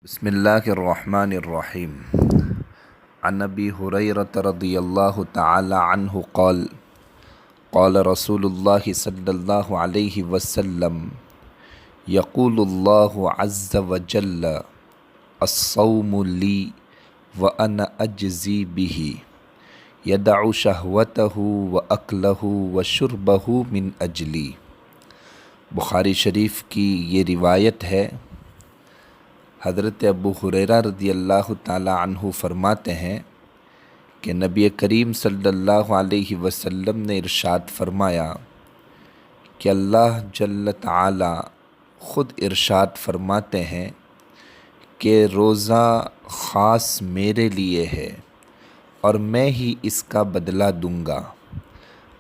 بسم اللہ الرحمن الرحیم عن ابی ہریرۃ رضی اللہ تعالی عنہ قال قال رسول اللہ صلی اللہ علیہ وسلم یقول اللہ عز وجل الصوم لی وانا اجزی به یدع شہوته واکلہ وشربہ من اجلی۔ بخاری شریف کی یہ روایت ہے۔ حضرت ابو ہریرہ رضی اللہ تعالی عنہ فرماتے ہیں کہ نبی کریم صلی اللہ علیہ وسلم نے ارشاد فرمایا کہ اللہ جل تعالی خود ارشاد فرماتے ہیں کہ روزہ خاص میرے لیے ہے اور میں ہی اس کا بدلہ دوں گا۔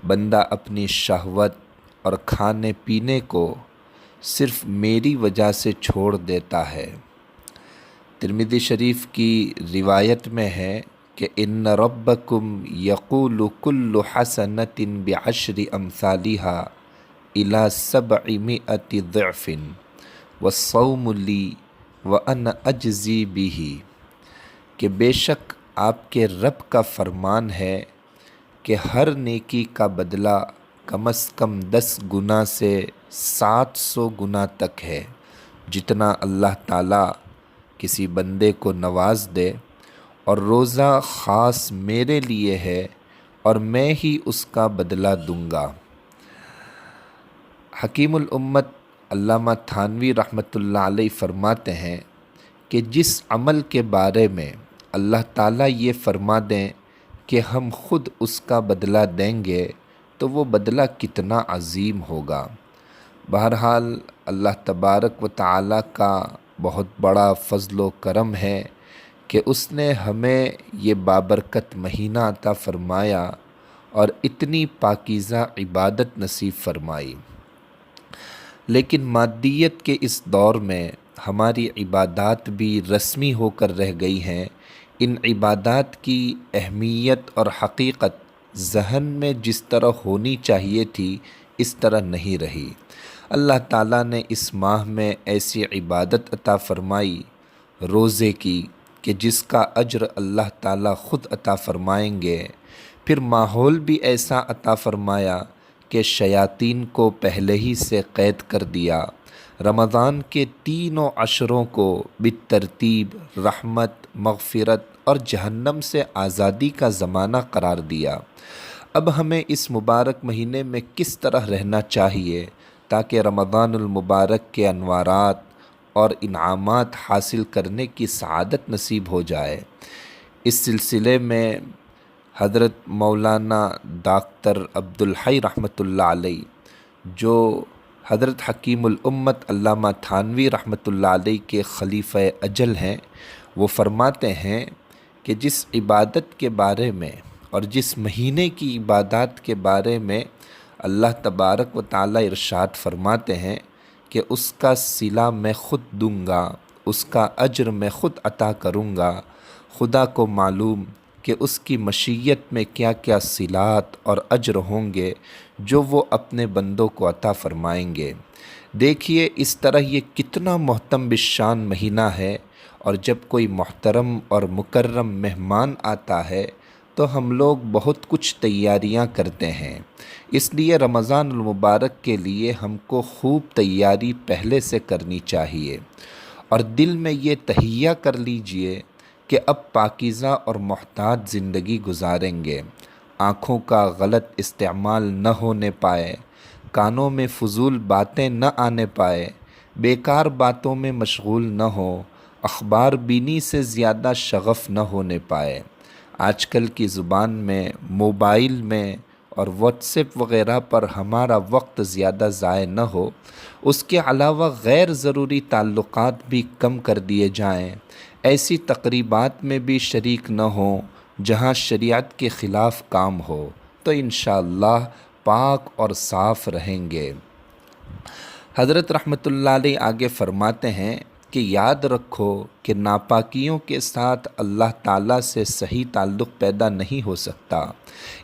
بندہ اپنی شہوت اور کھانے پینے کو صرف میری وجہ سے چھوڑ دیتا ہے۔ ترمذی شریف کی روایت میں ہے کہ ان ربکم یقول کل حسنۃ بعشر امثالها الی 700 ضعف والصوم لی وانا اجزی به، کہ بے شک آپ کے رب کا فرمان ہے کہ ہر نیکی کا بدلہ کم از کم 10 گنا سے 700 گنا تک ہے۔ جتنا اللہ تعالیٰ کسی بندے کو نواز دے، اور روزہ خاص میرے لیے ہے اور میں ہی اس کا بدلہ دوں گا۔ حکیم الامت علامہ تھانوی رحمۃ اللہ علیہ فرماتے ہیں کہ جس عمل کے بارے میں اللہ تعالیٰ یہ فرما دیں کہ ہم خود اس کا بدلہ دیں گے تو وہ بدلہ کتنا عظیم ہوگا۔ بہرحال اللہ تبارک و تعالیٰ کا بہت بڑا فضل و کرم ہے کہ اس نے ہمیں یہ بابرکت مہینہ عطا فرمایا اور اتنی پاکیزہ عبادت نصیب فرمائی۔ لیکن مادیت کے اس دور میں ہماری عبادات بھی رسمی ہو کر رہ گئی ہیں۔ ان عبادات کی اہمیت اور حقیقت ذہن میں جس طرح ہونی چاہیے تھی اس طرح نہیں رہی۔ اللہ تعالیٰ نے اس ماہ میں ایسی عبادت عطا فرمائی روزے کی کہ جس کا اجر اللہ تعالیٰ خود عطا فرمائیں گے۔ پھر ماحول بھی ایسا عطا فرمایا کہ شیاطین کو پہلے ہی سے قید کر دیا۔ رمضان کے تینوں عشروں کو بالترتیب رحمت، مغفرت اور جہنم سے آزادی کا زمانہ قرار دیا۔ اب ہمیں اس مبارک مہینے میں کس طرح رہنا چاہیے تاکہ رمضان المبارک کے انوارات اور انعامات حاصل کرنے کی سعادت نصیب ہو جائے۔ اس سلسلے میں حضرت مولانا ڈاکٹر عبدالحی رحمۃ اللہ علیہ، جو حضرت حکیم الامت علامہ تھانوی رحمۃ اللہ علیہ کے خلیفہ اجل ہیں، وہ فرماتے ہیں کہ جس عبادت کے بارے میں اور جس مہینے کی عبادات کے بارے میں اللہ تبارک و تعالی ارشاد فرماتے ہیں کہ اس کا صلہ میں خود دوں گا، اس کا اجر میں خود عطا کروں گا، خدا کو معلوم کہ اس کی مشیت میں کیا کیا صلات اور اجر ہوں گے جو وہ اپنے بندوں کو عطا فرمائیں گے۔ دیکھیے اس طرح یہ کتنا محترم بالشان مہینہ ہے، اور جب کوئی محترم اور مکرم مہمان آتا ہے تو ہم لوگ بہت کچھ تیاریاں کرتے ہیں۔ اس لیے رمضان المبارک کے لیے ہم کو خوب تیاری پہلے سے کرنی چاہیے، اور دل میں یہ تہیہ کر لیجئے کہ اب پاکیزہ اور محتاط زندگی گزاریں گے۔ آنکھوں کا غلط استعمال نہ ہونے پائے، کانوں میں فضول باتیں نہ آنے پائے، بیکار باتوں میں مشغول نہ ہو، اخبار بینی سے زیادہ شغف نہ ہونے پائے۔ آج کل کی زبان میں، موبائل میں اور واٹس ایپ وغیرہ پر ہمارا وقت زیادہ ضائع نہ ہو۔ اس کے علاوہ غیر ضروری تعلقات بھی کم کر دیے جائیں۔ ایسی تقریبات میں بھی شریک نہ ہوں جہاں شریعت کے خلاف کام ہو، تو انشاءاللہ پاک اور صاف رہیں گے۔ حضرت رحمۃ اللہ علیہ آگے فرماتے ہیں کہ یاد رکھو کہ ناپاکیوں کے ساتھ اللہ تعالیٰ سے صحیح تعلق پیدا نہیں ہو سکتا۔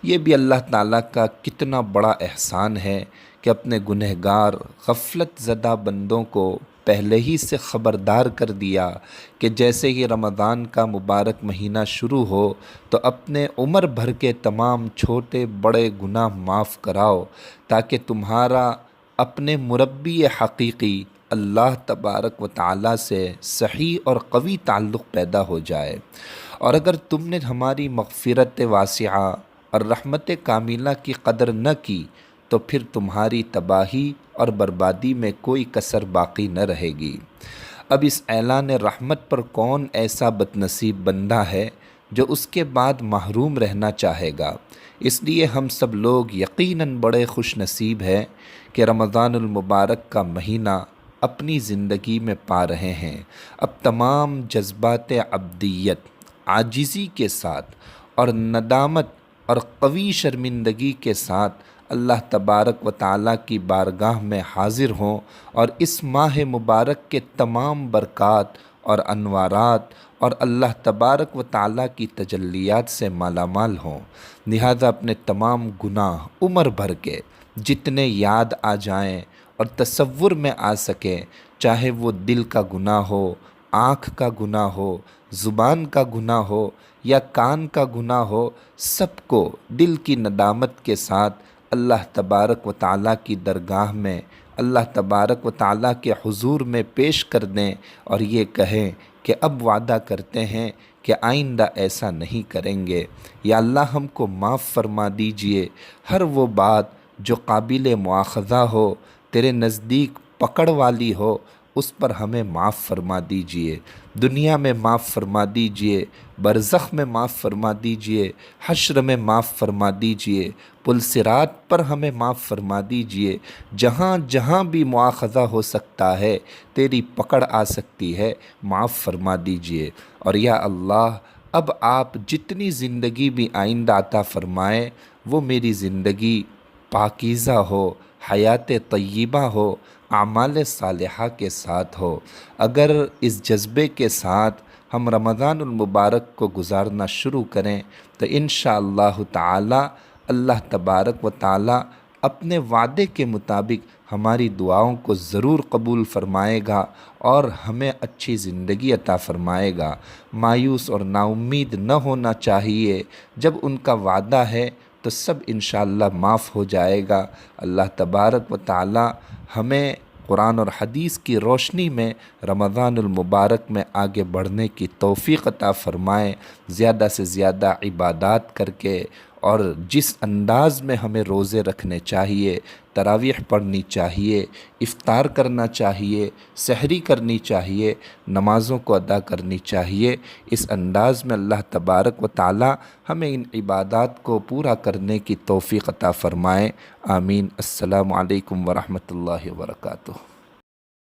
یہ بھی اللہ تعالیٰ کا کتنا بڑا احسان ہے کہ اپنے گنہگار غفلت زدہ بندوں کو پہلے ہی سے خبردار کر دیا کہ جیسے ہی رمضان کا مبارک مہینہ شروع ہو تو اپنے عمر بھر کے تمام چھوٹے بڑے گناہ معاف کراؤ، تاکہ تمہارا اپنے مربی حقیقی اللہ تبارک و تعالیٰ سے صحیح اور قوی تعلق پیدا ہو جائے۔ اور اگر تم نے ہماری مغفرت واسعہ اور رحمت کاملہ کی قدر نہ کی تو پھر تمہاری تباہی اور بربادی میں کوئی کسر باقی نہ رہے گی۔ اب اس اعلان رحمت پر کون ایسا بد نصیب بندہ ہے جو اس کے بعد محروم رہنا چاہے گا؟ اس لیے ہم سب لوگ یقیناً بڑے خوش نصیب ہیں کہ رمضان المبارک کا مہینہ اپنی زندگی میں پا رہے ہیں۔ اب تمام جذبات عبدیت، عاجزی کے ساتھ اور ندامت اور قوی شرمندگی کے ساتھ اللہ تبارک و تعالیٰ کی بارگاہ میں حاضر ہوں اور اس ماہ مبارک کے تمام برکات اور انوارات اور اللہ تبارک و تعالیٰ کی تجلیات سے مالا مال ہوں۔ لہذا اپنے تمام گناہ عمر بھر کے جتنے یاد آ جائیں اور تصور میں آ سکیں، چاہے وہ دل کا گناہ ہو، آنکھ کا گناہ ہو، زبان کا گناہ ہو یا کان کا گناہ ہو، سب کو دل کی ندامت کے ساتھ اللہ تبارک و تعالیٰ کی درگاہ میں اللہ تبارک و تعالیٰ کے حضور میں پیش کر دیں اور یہ کہیں کہ اب وعدہ کرتے ہیں کہ آئندہ ایسا نہیں کریں گے۔ یا اللہ ہم کو معاف فرما دیجئے، ہر وہ بات جو قابل مواخذہ ہو، تیرے نزدیک پکڑ والی ہو، اس پر ہمیں معاف فرما دیجئے۔ دنیا میں معاف فرما دیجئے، برزخ میں معاف فرما دیجئے، حشر میں معاف فرما دیجئے، پل صراط پر ہمیں معاف فرما دیجئے۔ جہاں جہاں بھی مواخذہ ہو سکتا ہے، تیری پکڑ آ سکتی ہے، معاف فرما دیجئے۔ اور یا اللہ اب آپ جتنی زندگی بھی آئندہ عطا فرمائیں وہ میری زندگی پاکیزہ ہو، حیات طیبہ ہو، اعمال صالحہ کے ساتھ ہو۔ اگر اس جذبے کے ساتھ ہم رمضان المبارک کو گزارنا شروع کریں تو انشاءاللہ تعالی اللہ تبارک و تعالی اپنے وعدے کے مطابق ہماری دعاؤں کو ضرور قبول فرمائے گا اور ہمیں اچھی زندگی عطا فرمائے گا۔ مایوس اور نا امید نہ ہونا چاہیے، جب ان کا وعدہ ہے تو سب انشاءاللہ معاف ہو جائے گا۔ اللہ تبارک و تعالی ہمیں قرآن اور حدیث کی روشنی میں رمضان المبارک میں آگے بڑھنے کی توفیق عطا فرمائے، زیادہ سے زیادہ عبادات کر کے، اور جس انداز میں ہمیں روزے رکھنے چاہیے، تراویح پڑھنی چاہیے، افطار کرنا چاہیے، سحری کرنی چاہیے، نمازوں کو ادا کرنی چاہیے، اس انداز میں اللہ تبارک و تعالی ہمیں ان عبادات کو پورا کرنے کی توفیق عطا فرمائے۔ آمین۔ السلام علیکم ورحمۃ اللہ وبرکاتہ۔